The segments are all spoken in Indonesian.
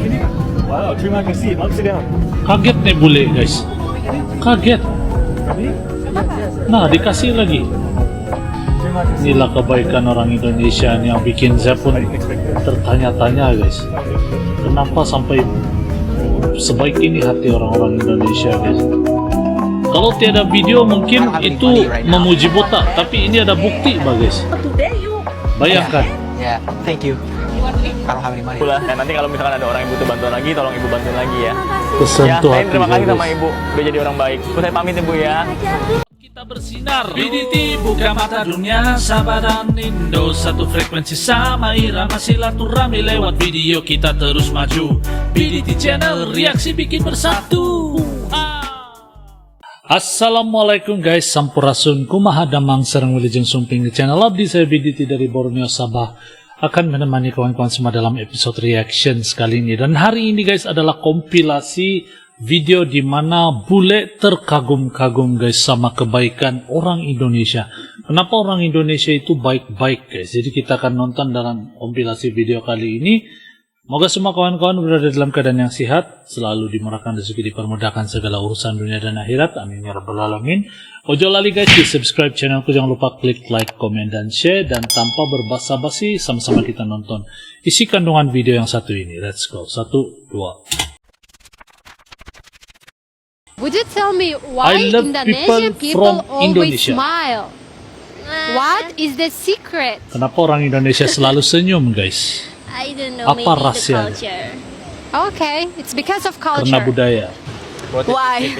Ini Kak. Wow, terima kasih. Maaf sedang. Kaget nih bule guys. Kaget. Nah dikasih lagi. Terima kasih. Inilah kebaikan orang Indonesia yang bikin saya pun tertanya-tanya guys. Kenapa sampai sebaik ini hati orang-orang Indonesia guys. Kalau tiada video mungkin itu memuji botak, tapi ini ada bukti guys. Bayangkan. Ya, thank you. Kalau have any money. Dan nanti kalau misalkan ada orang yang butuh bantuan lagi, tolong ibu bantuin lagi ya. Tersentuh Saya hati terima kasih saya, sama guys. ibu, udah jadi orang baik. Saya pamit ibu ya. Kita bersinar BDT buka mata dunia Sabah dan Indo satu frekuensi sama irama silaturahmi lewat video kita terus maju BDT channel reaksi bikin bersatu. Assalamualaikum guys, sampurasun kumaha damang serang wilujeng sumping di channel abdi saya BDT dari Borneo Sabah akan menemani kawan-kawan semua dalam episode reaction kali ini. Dan hari ini guys adalah kompilasi video di mana bule terkagum-kagum guys sama kebaikan orang Indonesia. Kenapa orang Indonesia itu baik-baik guys? Jadi kita akan nonton dalam kompilasi video kali ini. Moga semua kawan-kawan berada dalam keadaan yang sehat, selalu dimurahkan rezeki, dipermudahkan segala urusan dunia dan akhirat. Amin ya rabbal alamin. Ojo lali guys, di subscribe channelku, jangan lupa klik like, komen, dan share. Dan tanpa berbasa-basi, sama-sama kita nonton isi kandungan video yang satu ini. Let's go. 1, 2. Would you tell me why I love Indonesian people from always Indonesia. smile? What is the secret? Kenapa orang Indonesia selalu senyum guys? I don't know, Apa maybe rahasianya? the culture. Okay, it's because of Karena culture. budaya. Why?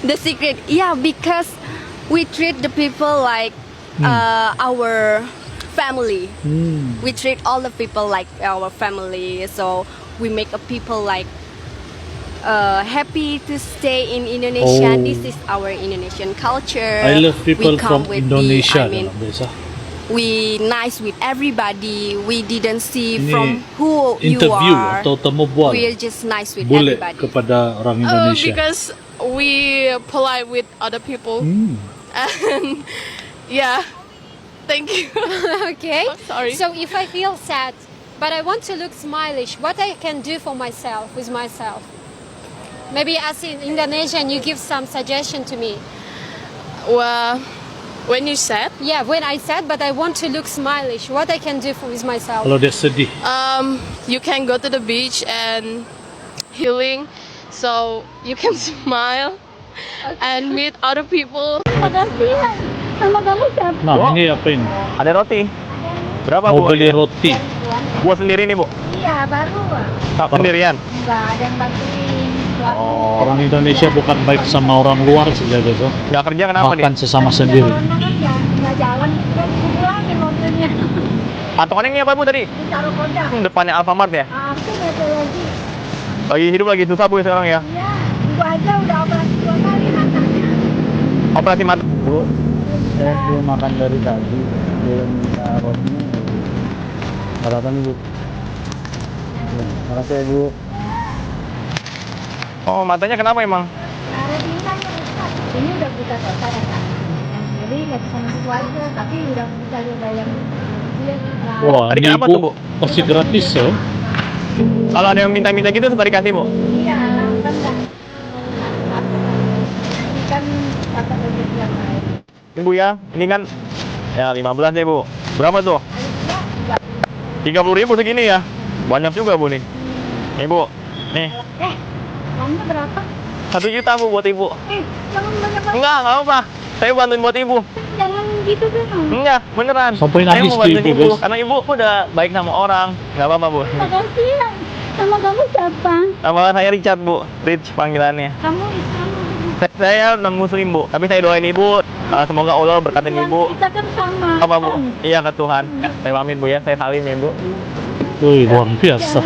The secret, yeah, because we treat the people like our family. We treat all the people like our family, so we make a people like happy to stay in Indonesia. Oh. This is our Indonesian culture. I love people We come from with Indonesia. I mean, dalam bahasa. we nice with everybody. We didn't see Ini from who you interview are. atau temu bual We're just nice with bule everybody. kepada orang Indonesia. Because we polite with other people. And yeah, thank you. Okay. Oh, sorry. So if I feel sad, but I want to look smilish, what I can do for myself with myself? Maybe as in Indonesian, you give some suggestion to me. Well, when you said, Yeah, when I said, but I want to look smilish, what I can do with myself? Kalau dia sedih, you can go to the beach and healing, so you can smile and meet other people. nah ini apa ini? Ada roti. Berapa Mau bu? beli roti. Buat sendiri nih bu? Iya, baru. Tak sendirian? Enggak ada yang bantuin. Orang Indonesia bukan baik sama orang luar saja guys. Nggak kerja kenapa dia? Makan sesama sendiri. Corona kan ya, nggak jalan, kan pulangin mobilnya. Patungannya ini apa bu tadi? Ditaruh kodam. Depannya Alfamart ya? Aku nggak tahu lagi. Lagi hidup lagi susah bu sekarang ya? Iya, ibu aja udah operasi 2 kali matanya. Operasi mata. Bu, saya belum makan dari tadi. Belum minta rotinya. Harapan bu. Makasih ya bu. Oh matanya kenapa emang? Ada bintang yang rusak. Ini udah buka total ya kak. Jadi nggak bisa masuk aja, tapi udah bisa bayar. Iya, nah, Wah, Tadi ini kenapa ibu tuh, Bu? kasih gratis ya. Kalau ada yang minta-minta gitu suka dikasih bu? iya, kan nggak. Ini kan kata rezeki yang lain. Ini bu ya, ini kan ya 15 deh bu. Berapa tuh? 30.000 segini ya? Banyak juga bu nih. Nih bu, nih Uangnya berapa? 1 juta bu buat ibu. Jangan banyak-banyak. Enggak apa. Saya bantuin buat ibu. Jangan gitu dong. Enggak, beneran. Sampai Saya nangis mau tuh bantuin ibu, ibu, guys. karena ibu udah baik sama orang. Enggak apa-apa bu. Makasih ya. Sama kamu siapa? Nama saya Richard bu, Rich panggilannya. Kamu Islam. Saya non muslim bu, tapi saya doain ibu. Semoga Allah berkatin ibu. Kita kan sama. Apa bu? Iya ke Tuhan. Saya pamit bu ya, saya salim ya bu. Wih, luar biasa.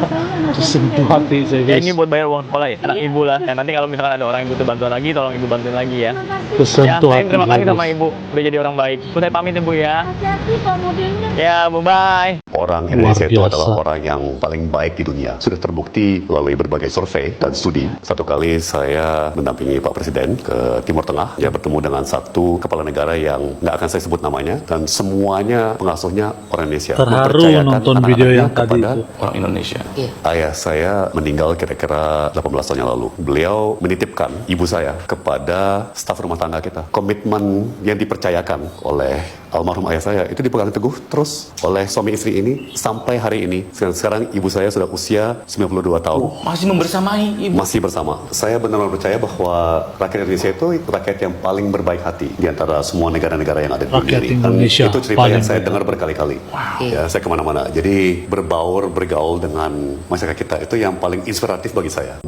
Tersentuh hati saya Ya guys. ini buat bayar uang sekolah ya, anak ibu lah. Ya, nanti kalau misalkan ada orang yang butuh bantuan lagi, tolong ibu bantuin lagi ya. Ya, Tersentuh saya hati terima kasih sama guys. ibu, udah jadi orang baik. Saya pamit ya bu ya. Hati-hati kalau mobilnya. Ya bu, bye. Orang Indonesia itu biasa. adalah orang yang paling baik di dunia. Sudah terbukti melalui berbagai survei dan studi. Satu kali saya mendampingi Pak Presiden ke Timur Tengah. Dia bertemu dengan satu kepala negara yang nggak akan saya sebut namanya. Dan semuanya pengasuhnya orang Indonesia. Terharu Mempercayakan nonton anak-anaknya video yang tadi kepada itu. Orang Indonesia. Ayah saya meninggal kira-kira 18 tahun yang lalu. Beliau menitipkan ibu saya kepada staf rumah tangga kita. Komitmen yang dipercayakan oleh almarhum ayah saya itu dipegang teguh terus oleh suami istri ini sampai hari ini. Sekarang ibu saya sudah usia 92 tahun. Masih membersamai ibu. Masih bersama. Saya benar-benar percaya bahwa rakyat Indonesia itu rakyat yang paling berbaik hati di antara semua negara-negara yang ada di dunia Rakyat ini. Dan Indonesia itu cerita paling yang saya baik. dengar berkali-kali. Ya, saya kemana-mana. Jadi berbaur, bergaul dengan masyarakat kita itu yang paling inspiratif bagi saya.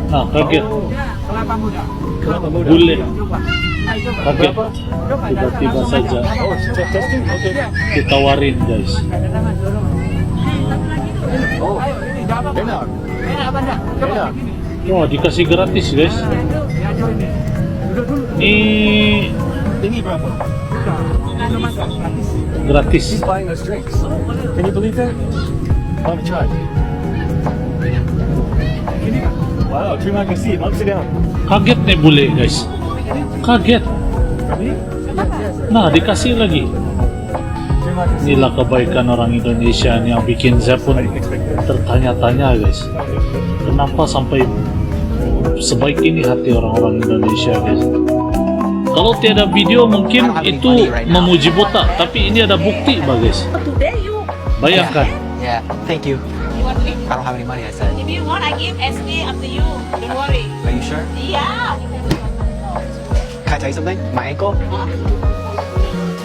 Ah, kaget. Kelapa muda. Bule. Kaget. Tiba-tiba saja Testing. Oke. ditawarin guys. Oh, enak. Enak apa enggak? Coba begini. Wah, dikasih gratis guys. Ini Ini berapa? gratis. He's buying us drinks. Can you believe that? Have a try. Wow, terima kasih. Amsterdam. Kaget nih bule guys. Kaget. Nah, dikasih lagi. Terima kasih. Inilah kebaikan orang Indonesia yang bikin saya pun tertanya-tanya guys. Kenapa sampai sebaik ini hati orang-orang Indonesia guys. Kalau tiada video mungkin itu memuji botak, tapi ini ada bukti guys. Bayangkan. Yeah, thank you. You want me? I don't have any money, I said. If you want, I give SK up to you. Don't worry. Are you sure? Yeah. Can I tell you something? My ankle?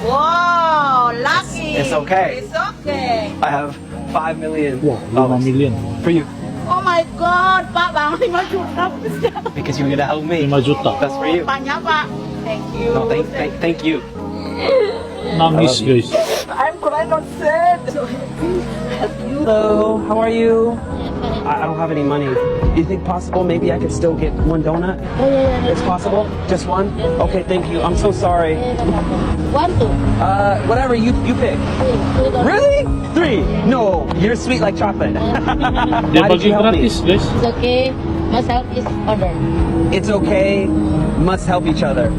Wow, lucky. It's okay. It's okay. I have 5 million. Wah, 5 million. For you. Oh my God, Pak Bang 5 juta. Because you're gonna help me. 5 juta. That's for you. Banyak Pak. Thank you. No, thank you. Nangis guys. I'm crying on set. Hello, how are you? I don't have any money. You think possible maybe I could still get one donut? It's possible? Just one? Okay, thank you. I'm so sorry. One, two. Whatever, you pick. Really? 3? No, you're sweet like chocolate. Dia Why did bagi you help me? gratis guys. It's okay. Must help is order. It's okay. Must help each other.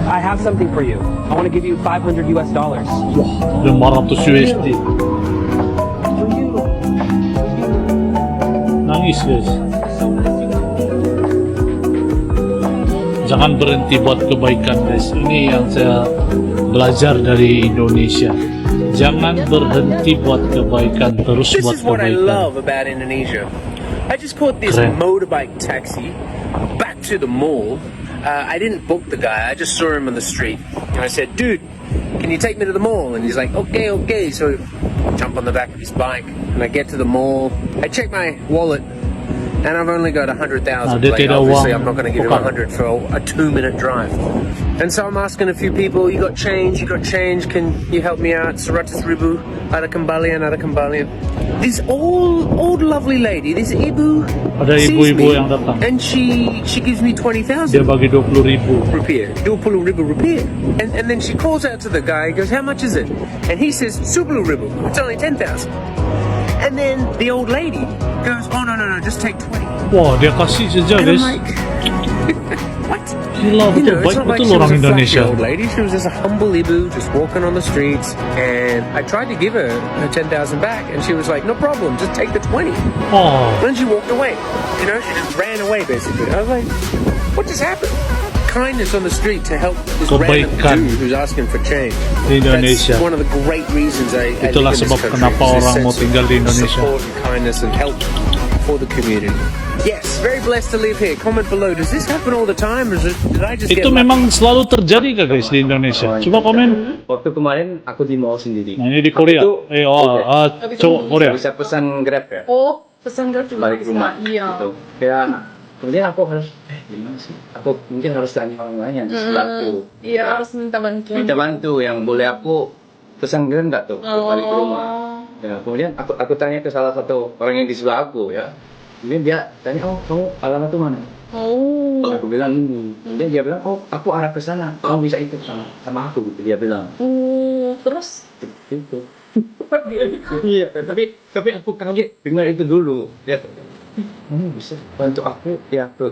I have something for you. I want to give you $500 US. 500 USD. Nangis guys. Jangan berhenti buat kebaikan guys. Ini yang saya belajar dari Indonesia. Jangan berhenti buat kebaikan, terus This buat is what I kebaikan. love about Indonesia. I just caught this Keren. motorbike taxi back to the mall. I didn't book the guy, I just saw him on the street. And I said, dude, can you take me to the mall? And he's like, okay, okay. So I jump on the back of his bike and I get to the mall. I check my wallet and I've only got 100,000. dia Like, tidak obviously, uang I'm not going to give him tukar. 100 for a 2-minute drive. And so I'm asking a few people, you got change, can you help me out? 100 ribu, ada kembalian. This old lovely lady, this ibu, Ada sees ibu-ibu me yang datang. and she gives me 20,000 Dia bagi 20.000. rupiah, 20,000 rupiah. And then she calls out to the guy, goes, how much is it? And he says, 10,000 ribu, it's only 10,000. And then the old lady goes, oh no, just take 20. Wah, dia kasih saja And I'm guys. like, what? Gila, You know, betul it's baik not like betul she orang was a flashy Indonesia. old lady. She was just a humble ibu, just walking on the streets. And I tried to give her 10,000 back, and she was like, "No problem, just take the 20." Oh, Then she walked away. You know, she just ran away basically. I was like, "What just happened?" Kindness on the street to help this random Kebaikan dude who's asking for change. di Indonesia. That's one of the great reasons I Itulah live in sebab this country. kenapa is this orang mau sense tinggal of di Indonesia. Support and kindness and help for the community. Yes, very blessed to live here. Comment below. Does this happen all the time, or did I just Itu get lucky? memang selalu terjadi gak guys di Indonesia? Coba komen. Waktu kemarin aku di mall sendiri. Nah, ini di Korea. Itu- Coba Korea. Bisa pesan Grab ya? Oh, pesan Grab juga Balik bisa. rumah. Iya. Gitu. Kayak kemudian aku harus gimana sih? Aku mungkin harus tanya orang lain yang bisa bantu. Iya, harus minta bantuan. Minta bantu yang boleh aku pesan Grab nggak tuh balik ke rumah. Ya, kemudian aku tanya ke salah satu orang yang di sebelah aku ya. Kemudian dia tanya, oh kamu alamat tuh mana? Oh. Aku bilang ini. Kemudian dia bilang, oh aku arah ke sana. Kamu bisa ikut sama aku gitu. Dia bilang. Terus? Gitu. Iya, tapi aku kaget dengar itu dulu. Dia bisa bantu aku ya ke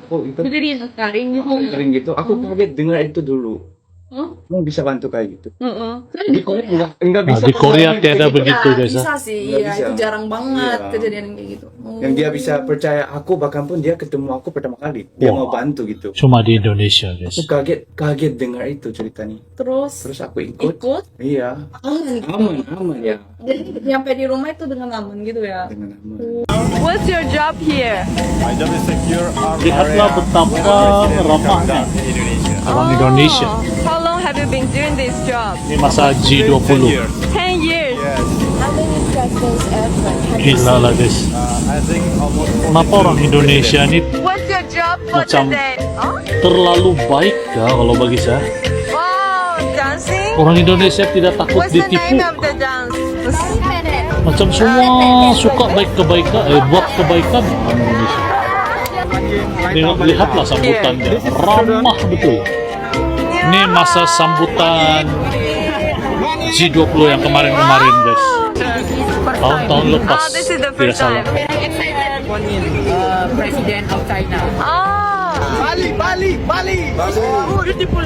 oh itu Jadi dia sering gitu. sering gitu. Aku kaget dengar itu dulu. Kamu bisa bantu kayak gitu. Di Korea enggak Nah, bisa. di Korea tiada begitu guys. Bisa sih, Nggak iya bisa. itu jarang banget Iya. kejadian kayak gitu. Yang dia bisa percaya aku, bahkan pun dia ketemu aku pertama kali. Dia Wah. mau bantu gitu. Cuma di Indonesia guys. Aku kaget dengar itu ceritanya. Terus Aku ikut. Iya. Aman ya. Jadi nyampe di rumah itu dengan aman gitu ya. Dengan aman. What's your job here? Lihatlah betapa ramahnya orang Indonesia. How long have you been doing this job? Ini masa G20. 10 years. How many presidents ever have you Gila lah guys. Kenapa orang Indonesia ini What's your job for Macam- today? Oh? terlalu baik kah kalau bagi saya? Wow, dancing? Orang Indonesia tidak takut What's the ditipu. name of the dance? Macam semua suka buat kebaikan orang Indonesia. Lihatlah sambutannya, ramah betul. Ini masa sambutan G20 yang kemarin-kemarin guys. Tahun-tahun lepas Oh, this is the tidak first salah. time. President of China. Ah, Bali. beautiful.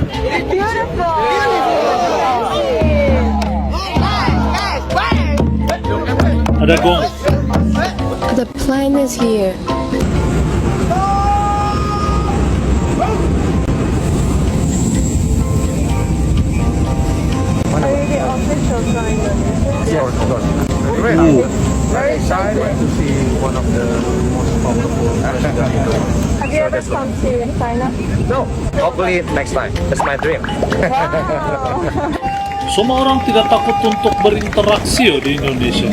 Ada gong. The plane is here. Very excited to see one of the most powerful Have you ever come to China? No, hopefully next time. That's my dream. Semua orang tidak takut untuk berinteraksi di Indonesia.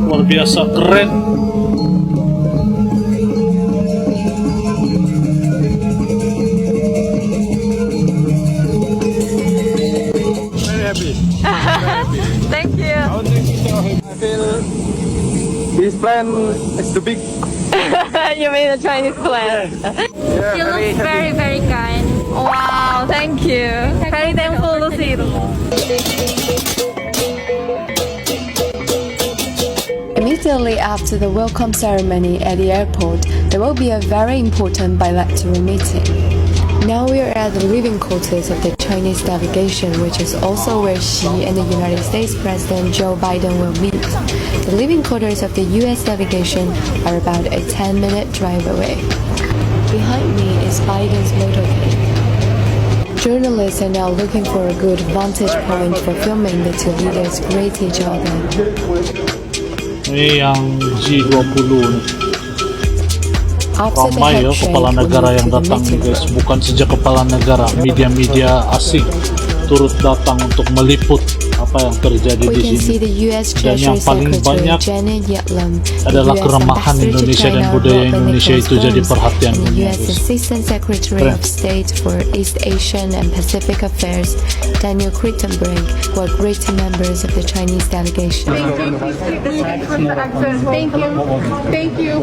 Luar biasa keren. Thank you. I feel this plan is too big. You mean the Chinese plan? You look very, very kind. Wow, thank you. Very thankful to see you. Immediately after the welcome ceremony at the airport, there will be a very important bilateral meeting. Now we are at the living quarters of the Chinese delegation, which is also where Xi and the United States President Joe Biden will meet. The living quarters of the US delegation are about a 10-minute drive away. Behind me is Biden's motorcade. Journalists are now looking for a good vantage point for filming the two leaders greet each other. Ini yang G20 nih. After the Ramai ya handshake, kepala we negara move yang to the datang nih meeting guys. room. Bukan saja kepala negara, media-media asing turut datang untuk meliput apa yang terjadi We di can see sini. the U.S. Dan yang Treasury paling Secretary banyak Janet Yellen, adalah the U.S. keremahan Ambassador to Indonesia dan China, budaya Robert Indonesia Nicholas itu jadi Burns, perhatian and the dunia U.S. guys. Assistant Secretary Keren. of State for East Asian and Pacific Affairs, Daniel Crittenbrink, who are great members of the Chinese delegation. Thank you.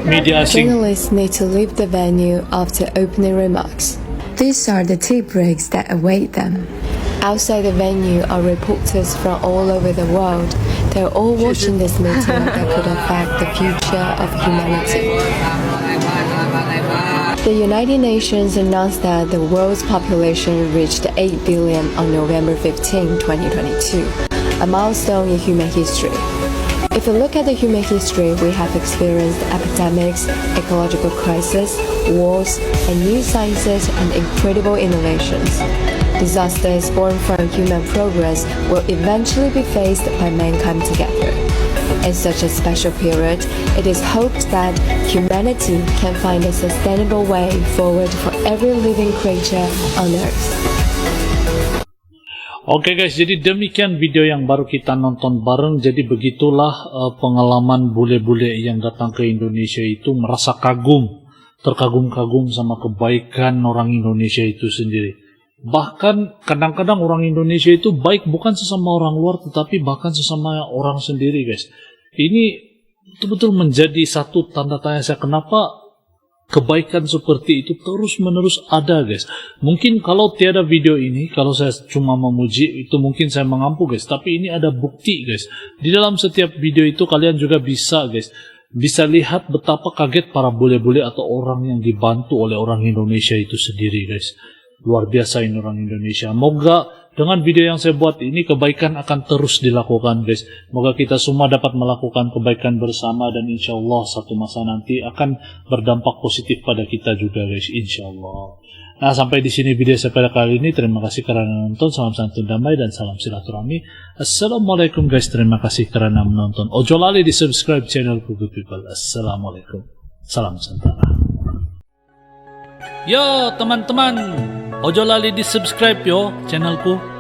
Media asing Journalists need to leave the venue after opening remarks. These are the tea breaks that await them. Outside the venue are reporters from all over the world. They're all watching this meeting that could affect the future of humanity. The United Nations announced that the world's population reached 8 billion on November 15, 2022, a milestone in human history. If you look at the human history, we have experienced epidemics, ecological crises, wars, and new sciences and incredible innovations. Disasters born from human progress will eventually be faced by mankind together. In such a special period, it is hoped that humanity can find a sustainable way forward for every living creature on Earth. Oke guys, jadi demikian video yang baru kita nonton bareng. Jadi begitulah pengalaman bule-bule yang datang ke Indonesia itu merasa terkagum-kagum sama kebaikan orang Indonesia itu sendiri. Bahkan kadang-kadang orang Indonesia itu baik bukan sesama orang luar, tetapi bahkan sesama orang sendiri guys. Ini betul-betul menjadi satu tanda tanya saya, kenapa kebaikan seperti itu terus-menerus ada guys. Mungkin kalau tiada video ini, kalau saya cuma memuji, itu mungkin saya mengampu guys. Tapi ini ada bukti guys. Di dalam setiap video itu kalian juga bisa guys, bisa lihat betapa kaget para bule-bule atau orang yang dibantu oleh orang Indonesia itu sendiri guys. luar biasa ini orang Indonesia. Moga dengan video yang saya buat ini kebaikan akan terus dilakukan guys. Moga kita semua dapat melakukan kebaikan bersama dan insya Allah satu masa nanti akan berdampak positif pada kita juga guys, insya Allah. Nah, sampai di sini video saya pada kali ini. Terima kasih karena menonton. Salam santun damai dan salam silaturahmi. Assalamualaikum guys. Terima kasih karena menonton. Ojo lali di subscribe channel Good People. Assalamualaikum. Salam santana. Yo teman-teman, ojo lali di subscribe yo channelku.